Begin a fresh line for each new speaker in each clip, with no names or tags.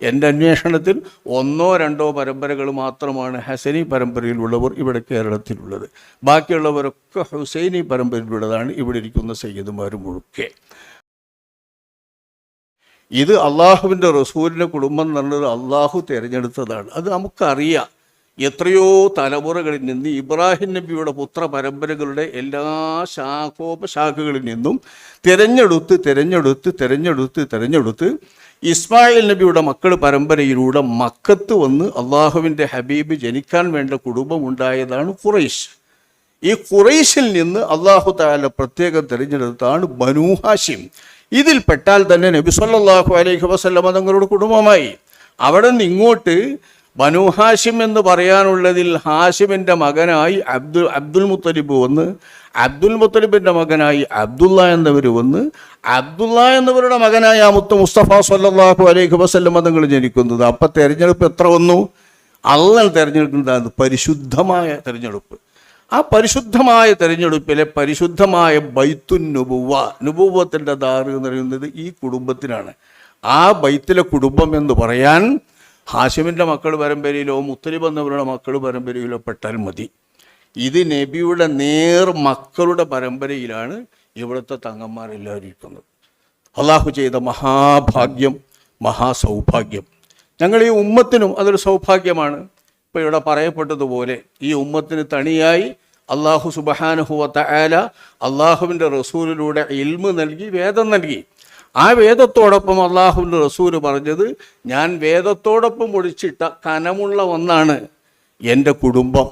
എൻ്റെ അന്വേഷണത്തിൽ 1-2 പരമ്പരകൾ മാത്രമാണ് ഹസനി പരമ്പരയിലുള്ളവർ ഇവിടെ കേരളത്തിലുള്ളത്. ബാക്കിയുള്ളവരൊക്കെ ഹുസൈനി പരമ്പരയിലുള്ളതാണ് ഇവിടെ ഇരിക്കുന്ന സയ്യിദുമാർ മുഴുക്കെ. ഇത് അള്ളാഹുവിൻ്റെ റസൂലിൻ്റെ കുടുംബം എന്ന് പറഞ്ഞത് അള്ളാഹു തിരഞ്ഞെടുത്തതാണ്. അത് നമുക്കറിയാം. എത്രയോ തലമുറകളിൽ നിന്ന് ഇബ്രാഹിം നബിയുടെ പുത്ര പരമ്പരകളുടെ എല്ലാ ശാഖോപശാഖകളിൽ നിന്നും തിരഞ്ഞെടുത്ത് ഇസ്മായിൽ നബിയുടെ മക്കൾ പരമ്പരയിലൂടെ മക്കത്ത് വന്ന് അള്ളാഹുവിൻ്റെ ഹബീബ് ജനിക്കാൻ വേണ്ട കുടുംബമുണ്ടായതാണ് ഖുറൈശ്. ഈ ഖുറൈശിൽ നിന്ന് അള്ളാഹു തആല പ്രത്യേകം തിരഞ്ഞെടുത്താണ് ബനൂ ഹാഷിം. ഇതിൽ പെട്ടാൽ തന്നെ നബി സല്ലല്ലാഹു അലൈഹി വസല്ലമ തങ്ങളുടെ കുടുംബമായി. അവിടെ നിന്ന് ഇങ്ങോട്ട് ബനൂ ഹാഷിം എന്ന് പറയാനുള്ളതിൽ ഹാഷിമിൻ്റെ മകനായി അബ്ദുൽ മുത്തലിബ് വന്ന്, അബ്ദുൽ മുത്തലിബിൻ്റെ മകനായി അബ്ദുള്ള എന്നവർ വന്ന്, അബ്ദുള്ള എന്നവരുടെ മകനായ മുസ്തഫ സല്ലല്ലാഹു അലൈഹി വസല്ലമ തങ്ങൾ ജനിക്കുന്നത്. അപ്പം തിരഞ്ഞെടുപ്പ് എത്ര വന്നു? അള്ളാഹ് തിരഞ്ഞെടുക്കുന്നതാണ് പരിശുദ്ധമായ തിരഞ്ഞെടുപ്പ്. ആ പരിശുദ്ധമായ തിരഞ്ഞെടുപ്പിലെ പരിശുദ്ധമായ ബൈത്തുൻ നുബുവ്വത്തിൻ്റെ ദാറ് എന്ന് പറയുന്നത് ഈ കുടുംബത്തിനാണ്. ആ ബൈത്തിലെ കുടുംബം എന്ന് പറയാൻ ഹാഷിമിൻ്റെ മക്കൾ പരമ്പരയിലോ മുത്തലിബ് എന്നവരുടെ മക്കൾ പരമ്പരയിലോ പെട്ടാൽ മതി. ഇത് നബിയുടെ മക്കളുടെ പരമ്പരയിലാണ് ഇവിടുത്തെ തങ്ങന്മാരെല്ലാവരും ഇരിക്കുന്നത്. അള്ളാഹു ചെയ്ത മഹാഭാഗ്യം, മഹാസൗഭാഗ്യം. ഞങ്ങൾ ഈ ഉമ്മത്തിനും അതൊരു സൗഭാഗ്യമാണ്. ഇപ്പോൾ ഇവിടെ പറയപ്പെട്ടതുപോലെ ഈ ഉമ്മത്തിന് തണിയായി അള്ളാഹു സുബ്ഹാനഹു വ തആല അള്ളാഹുവിൻ്റെ റസൂലിലൂടെ ഇൽമ് നൽകി, വേദം നൽകി. ആ വേദത്തോടൊപ്പം അള്ളാഹുവിൻ്റെ റസൂൽ പറഞ്ഞത്, ഞാൻ വേദത്തോടൊപ്പം ഒഴിച്ചിട്ട കനമുള്ള ഒന്നാണ് എൻ്റെ കുടുംബം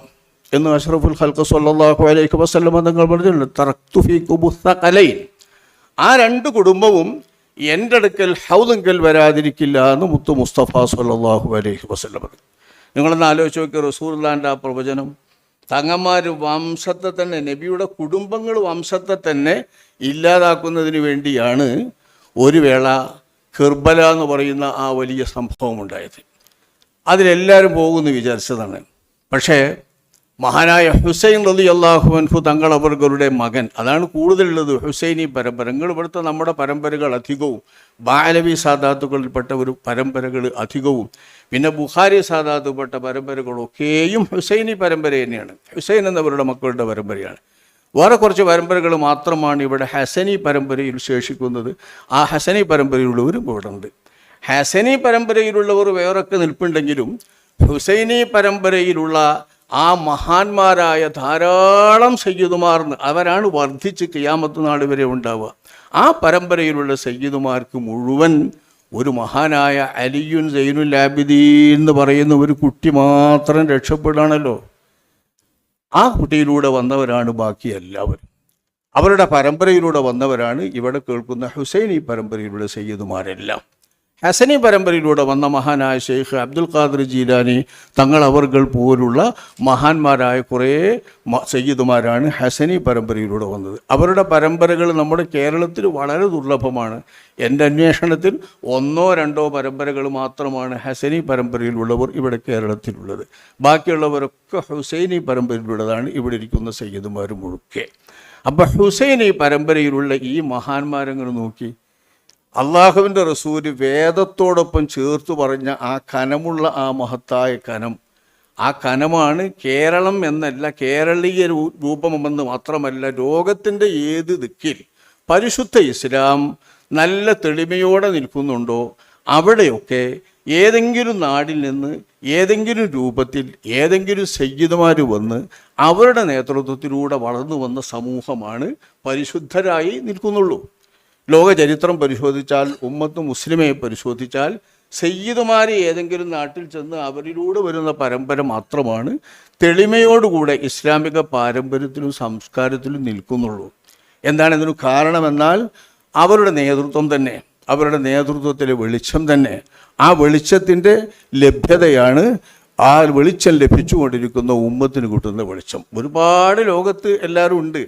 എന്ന് അഷ്റഫുൽ ഖൽഖ് സ്വല്ലല്ലാഹു അലൈഹി വസല്ലം തങ്ങൾ പറഞ്ഞിട്ടുണ്ട്. തറക്തു ഫീകും മുസ്തഖലൈൻ. ആ 2 കുടുംബവും എൻ്റെ അടുക്കൽ ഹൗദങ്കൽ വരാതിരിക്കില്ല എന്ന് മുത്തു മുസ്തഫ സ്വല്ലല്ലാഹു അലൈഹി വസല്ലം. നിങ്ങളൊന്ന് ആലോചിച്ച് നോക്കി റസൂലുള്ളാഹിൻ്റെ ആ പ്രവചനം. തങ്ങന്മാർ വംശത്തെ തന്നെ, നബിയുടെ കുടുംബങ്ങൾ വംശത്തെ തന്നെ ഇല്ലാതാക്കുന്നതിന് വേണ്ടിയാണ് ഒരു വേള കിർബല എന്ന് പറയുന്ന ആ വലിയ സംഭവം ഉണ്ടായത്. അതിലെല്ലാവരും പോകുമെന്ന് വിചാരിച്ചതാണ്. പക്ഷേ മഹാനായ ഹുസൈൻ റളിയല്ലാഹു അൻഹു തങ്ങളവരുടെ മകൻ, അതാണ് കൂടുതലുള്ളത് ഹുസൈനി പരമ്പര. ഇവിടുത്തെ നമ്മുടെ പരമ്പരകൾ അധികവും ബാലവി സാദാത്തുകളിൽപ്പെട്ട ഒരു പരമ്പരകൾ അധികവും, പിന്നെ ബുഖാരി സാദാത്തുപ്പെട്ട പരമ്പരകളൊക്കെയും ഹുസൈനി പരമ്പര തന്നെയാണ്. ഹുസൈൻ എന്നവരുടെ മക്കളുടെ പരമ്പരയാണ്. വേറെ കുറച്ച് പരമ്പരകൾ മാത്രമാണ് ഇവിടെ ഹസനി പരമ്പരയിൽ ശേഷിക്കുന്നത്. ആ ഹസനി പരമ്പരയിലുള്ളവരും ഇവിടെ ഉണ്ട്. ഹസനി പരമ്പരയിലുള്ളവർ വേറൊക്കെ നിൽപ്പുണ്ടെങ്കിലും ഹുസൈനി പരമ്പരയിലുള്ള ആ മഹാന്മാരായ ധാരാളം സയ്യിദുമാർ അവരാണ് വർദ്ധിച്ച് ഖിയാമത്ത് നാൾ വരെ ഉണ്ടാവുക. ആ പരമ്പരയിലുള്ള സയ്യിദുമാർക്ക് മുഴുവൻ ഒരു മഹാനായ അലിയുൻ സൈനുൽ ആബിദീൻ എന്ന് പറയുന്ന ഒരു കുട്ടി മാത്രം രക്ഷപ്പെടാണല്ലോ. ആ കുട്ടിയിലൂടെ വന്നവരാണ് ബാക്കി എല്ലാവരും. അവരുടെ പരമ്പരയിലൂടെ വന്നവരാണ് ഇവിടെ കേൾക്കുന്ന ഹുസൈനി പരമ്പരയിലുള്ള സയ്യിദുമാരെല്ലാം. ഹസനി പരമ്പരയിലൂടെ വന്ന മഹാനായ ഷെയ്ഖ് അബ്ദുൽ ഖാദിർ ജീലാനി തങ്ങൾ അവർകൾ പോലുള്ള മഹാന്മാരായ കുറേ സയ്യിദുമാരാണ് ഹസനി പരമ്പരയിലൂടെ വന്നത്. അവരുടെ പരമ്പരകൾ നമ്മുടെ കേരളത്തിൽ വളരെ ദുർലഭമാണ്. എൻ്റെ അന്വേഷണത്തിൽ 1-2 പരമ്പരകൾ മാത്രമാണ് ഹസനി പരമ്പരയിലുള്ളവർ ഇവിടെ കേരളത്തിലുള്ളത്. ബാക്കിയുള്ളവരൊക്കെ ഹുസൈനി പരമ്പരയിലുള്ളതാണ് ഇവിടെ ഇരിക്കുന്ന സയ്യിദുമാർ മുഴുക്കെ. അപ്പോൾ ഹുസൈനി പരമ്പരയിലുള്ള ഈ മഹാന്മാരങ്ങൾ നോക്കി, അള്ളാഹുവിൻ്റെ റസൂല് വേദത്തോടൊപ്പം ചേർത്ത് പറഞ്ഞ ആ കനമുള്ള ആ മഹത്തായ കനം, ആ കനമാണ് കേരളം എന്നല്ല, കേരളീയ രൂപമെന്ന് മാത്രമല്ല, ലോകത്തിൻ്റെ ഏത് ദിക്കിൽ പരിശുദ്ധ ഇസ്ലാം നല്ല തെളിമയോടെ നിൽക്കുന്നുണ്ടോ അവിടെയൊക്കെ ഏതെങ്കിലും നാടിൽ നിന്ന് ഏതെങ്കിലും രൂപത്തിൽ ഏതെങ്കിലും സയ്യിദുമാർ വന്ന് അവരുടെ നേതൃത്വത്തിലൂടെ വളർന്നു വന്ന സമൂഹമാണ് പരിശുദ്ധരായി നിൽക്കുന്നുള്ളൂ. ലോക ചരിത്രം പരിശോധിച്ചാൽ, ഉമ്മത്ത് മുസ്ലിമെ പരിശോധിച്ചാൽ, സയ്യിദുമാർ ഏതെങ്കിലും നാട്ടിൽ ചെന്ന് അവരിലൂടെ വരുന്ന പരമ്പര മാത്രമാണ് തെളിമയോടുകൂടെ ഇസ്ലാമിക പാരമ്പര്യത്തിലും സംസ്കാരത്തിലും നിൽക്കുന്നുള്ളൂ. എന്താണ് ഇതിന് കാരണമെന്നാൽ അവരുടെ നേതൃത്വം തന്നെ, അവരുടെ നേതൃത്വത്തിലെ വെളിച്ചം തന്നെ, ആ വെളിച്ചത്തിൻ്റെ ലഭ്യതയാണ് ആ വെളിച്ചം ലഭിച്ചുകൊണ്ടിരിക്കുന്ന ഉമ്മത്തിന് കിട്ടുന്ന വെളിച്ചം. ഒരുപാട് ലോകത്ത് എല്ലാവരും ഉണ്ട്.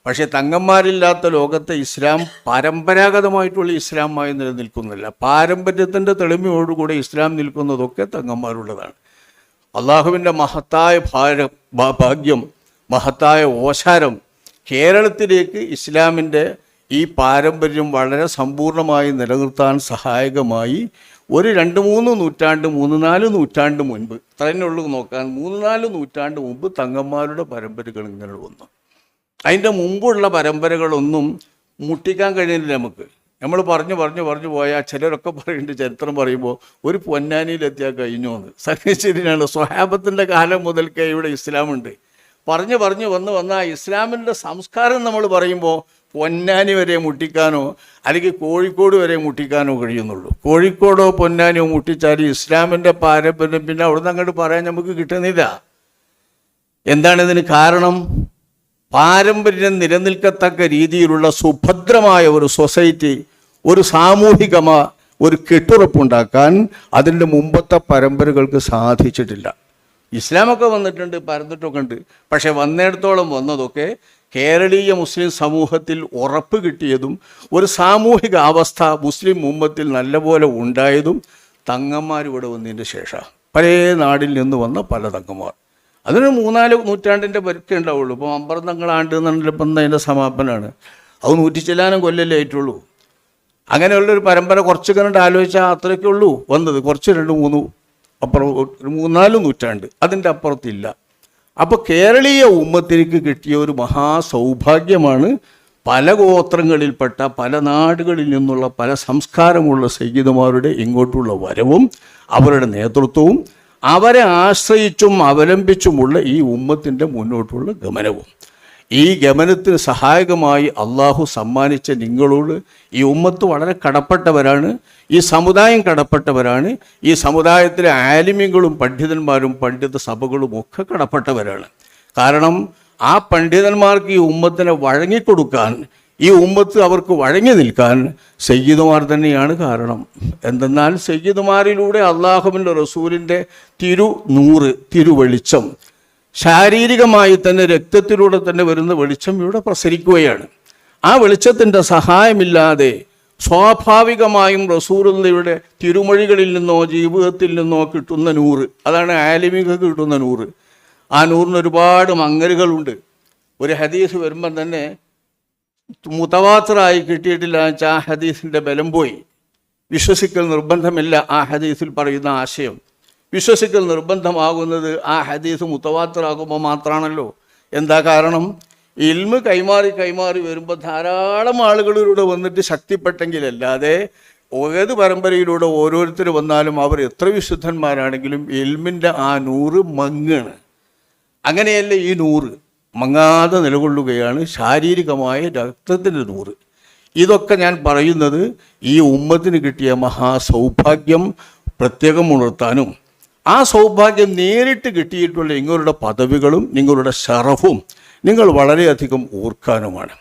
പക്ഷേ തങ്ങന്മാരില്ലാത്ത ലോകത്തെ ഇസ്ലാം പരമ്പരാഗതമായിട്ടുള്ള ഇസ്ലാമായി നിലനിൽക്കുന്നില്ല. പാരമ്പര്യത്തിൻ്റെ തെളിമയോടുകൂടെ ഇസ്ലാം നിൽക്കുന്നതൊക്കെ തങ്ങന്മാരുള്ളതാണ്. അള്ളാഹുവിൻ്റെ മഹത്തായ ഭാഗ്യം, മഹത്തായ ഓശാരം, കേരളത്തിലേക്ക് ഇസ്ലാമിൻ്റെ ഈ പാരമ്പര്യം വളരെ സമ്പൂർണ്ണമായി നിലനിർത്താൻ സഹായകമായി ഒരു 2-3 നൂറ്റാണ്ട് 3-4 നൂറ്റാണ്ട് മുൻപ് ഇത്രയുള്ളൂ നോക്കാൻ 3-4 നൂറ്റാണ്ട് മുമ്പ് തങ്ങന്മാരുടെ പരമ്പരകൾ ഇങ്ങനെ വന്നു. അതിൻ്റെ മുമ്പുള്ള പരമ്പരകളൊന്നും മുട്ടിക്കാൻ കഴിയുന്നില്ല നമുക്ക്. നമ്മൾ പറഞ്ഞു പോയാൽ ചിലരൊക്കെ പറയുന്നുണ്ട്, ചരിത്രം പറയുമ്പോൾ ഒരു പൊന്നാനിയിലെത്തിയാൽ കഴിഞ്ഞു എന്ന്. സംഗതിയാണ്, സ്വഹാബത്തിൻ്റെ കാലം മുതൽക്കേ ഇവിടെ ഇസ്ലാമുണ്ട്. പറഞ്ഞു വന്ന ഇസ്ലാമിൻ്റെ സംസ്കാരം നമ്മൾ പറയുമ്പോൾ പൊന്നാനി വരെ മുട്ടിക്കാനോ അല്ലെങ്കിൽ കോഴിക്കോട് വരെ മുട്ടിക്കാനോ കഴിയുന്നുള്ളൂ. കോഴിക്കോടോ പൊന്നാനിയോ മുട്ടിച്ചാൽ ഇസ്ലാമിൻ്റെ പാരമ്പര്യം പിന്നെ അവിടെ നിന്ന് അങ്ങോട്ട് പറയാൻ നമുക്ക് കിട്ടുന്നില്ല. എന്താണ് ഇതിന് കാരണം? പാരമ്പര്യം നിലനിൽക്കത്തക്ക രീതിയിലുള്ള സുഭദ്രമായ ഒരു സൊസൈറ്റി, ഒരു ഒരു കെട്ടുറപ്പുണ്ടാക്കാൻ അതിൻ്റെ മുമ്പത്തെ പരമ്പരകൾക്ക് സാധിച്ചിട്ടില്ല. ഇസ്ലാമൊക്കെ വന്നിട്ടുണ്ട്, പരന്നിട്ടൊക്കെ ഉണ്ട്. പക്ഷെ വന്നിടത്തോളം വന്നതൊക്കെ കേരളീയ മുസ്ലിം സമൂഹത്തിൽ ഉറപ്പ് കിട്ടിയതും ഒരു സാമൂഹിക അവസ്ഥ മുസ്ലിം ഉമ്മത്തിൽ നല്ലപോലെ ഉണ്ടായതും തങ്ങന്മാരിവിടെ വന്നതിൻ്റെ ശേഷം. പല നാടിൽ നിന്ന് വന്ന പല തങ്ങന്മാർ. അതിന് 3-4 നൂറ്റാണ്ടിൻ്റെ പരിക്കേ ഉണ്ടാവുള്ളൂ. ഇപ്പോൾ അമ്പർത്തങ്ങളാണ്ട് എന്നുള്ള ഇപ്പം അതിൻ്റെ സമാപനമാണ്. അത് 100 ചില്ലാനം കൊല്ലല്ലേ ആയിട്ടുള്ളൂ. അങ്ങനെയുള്ളൊരു പരമ്പര കുറച്ച് കണ്ട് ആലോചിച്ചാൽ അത്രയൊക്കെ ഉള്ളൂ വന്നത്. കുറച്ച് 2-3 അപ്പുറം 3-4 നൂറ്റാണ്ട് അതിൻ്റെ അപ്പുറത്തില്ല. അപ്പോൾ കേരളീയ ഉമ്മത്തിലേക്ക് കിട്ടിയ ഒരു മഹാസൗഭാഗ്യമാണ് പല ഗോത്രങ്ങളിൽപ്പെട്ട പല നാടുകളിൽ നിന്നുള്ള പല സംസ്കാരമുള്ള സയ്യിദുമാരുടെ ഇങ്ങോട്ടുള്ള വരവും അവരുടെ നേതൃത്വവും അവരെ ആശ്രയിച്ചും അവലംബിച്ചുമുള്ള ഈ ഉമ്മത്തിൻ്റെ മുന്നോട്ടുള്ള ഗമനവും. ഈ ഗമനത്തിന് സഹായകമായി അള്ളാഹു സമ്മാനിച്ച നിങ്ങളോട് ഈ ഉമ്മത്ത് വളരെ കടപ്പെട്ടവരാണ്, ഈ സമുദായം കടപ്പെട്ടവരാണ്. ഈ സമുദായത്തിലെ ആലിമ്യങ്ങളും പണ്ഡിതന്മാരും പണ്ഡിത സഭകളും ഒക്കെ കടപ്പെട്ടവരാണ്. കാരണം ആ പണ്ഡിതന്മാർക്ക് ഈ ഉമ്മത്തിനെ വഴങ്ങിക്കൊടുക്കാൻ, ഈ ഉമ്മത്ത് അവർക്ക് വഴങ്ങി നിൽക്കാൻ സയ്യിദുമാർ തന്നെയാണ് കാരണം. എന്തെന്നാൽ സയ്യിദുമാരിലൂടെ അള്ളാഹുവിൻ്റെ റസൂലിൻ്റെ തിരുവെളിച്ചം ശാരീരികമായി തന്നെ രക്തത്തിലൂടെ തന്നെ വരുന്ന വെളിച്ചം ഇവിടെ പ്രസരിക്കുകയാണ്. ആ വെളിച്ചത്തിൻ്റെ സഹായമില്ലാതെ സ്വാഭാവികമായും റസൂലുള്ളാഹിയുടെ തിരുമൊഴികളിൽ നിന്നോ ജീവിതത്തിൽ നിന്നോ കിട്ടുന്ന നൂറ്, അതാണ് ആലിമികൾക്ക് കിട്ടുന്ന നൂറ്. ആ നൂറിന് ഒരുപാട് മങ്ങലുകളുണ്ട്. ഒരു ഹദീസ് വരുമ്പം തന്നെ മുതവാത്തിറായി കിട്ടിയിട്ടില്ല വെച്ചാൽ ആ ഹദീസിൻ്റെ ബലം പോയി. വിശ്വസിക്കൽ നിർബന്ധമില്ല ആ ഹദീസിൽ പറയുന്ന ആശയം. വിശ്വസിക്കൽ നിർബന്ധമാകുന്നത് ആ ഹദീസ് മുതവാത്തിറാകുമ്പോൾ മാത്രമാണല്ലോ. എന്താ കാരണം? ഇൽമ് കൈമാറി വരുമ്പോൾ ധാരാളം ആളുകളിലൂടെ വന്നിട്ട് ശക്തിപ്പെട്ടെങ്കിലല്ലാതെ ഏത് പരമ്പരയിലൂടെ ഓരോരുത്തർ വന്നാലും അവർ എത്ര വിശുദ്ധന്മാരാണെങ്കിലും ഇൽമിൻ്റെ ആ നൂറ് മങ്ങാണ്. അങ്ങനെയല്ല, ഈ നൂറ് മങ്ങാതെ നിലകൊള്ളുകയാണ്, ശാരീരികമായ രക്തത്തിൻ്റെ നൂറ്. ഇതൊക്കെ ഞാൻ പറയുന്നത് ഈ ഉമ്മത്തിന് കിട്ടിയ മഹാസൗഭാഗ്യം പ്രത്യേകം ഉണർത്താനും ആ സൗഭാഗ്യം നേരിട്ട് കിട്ടിയിട്ടുള്ള നിങ്ങളുടെ പദവികളും നിങ്ങളുടെ ഷറഫും നിങ്ങൾ വളരെയധികം ഓർക്കാനുമാണ്.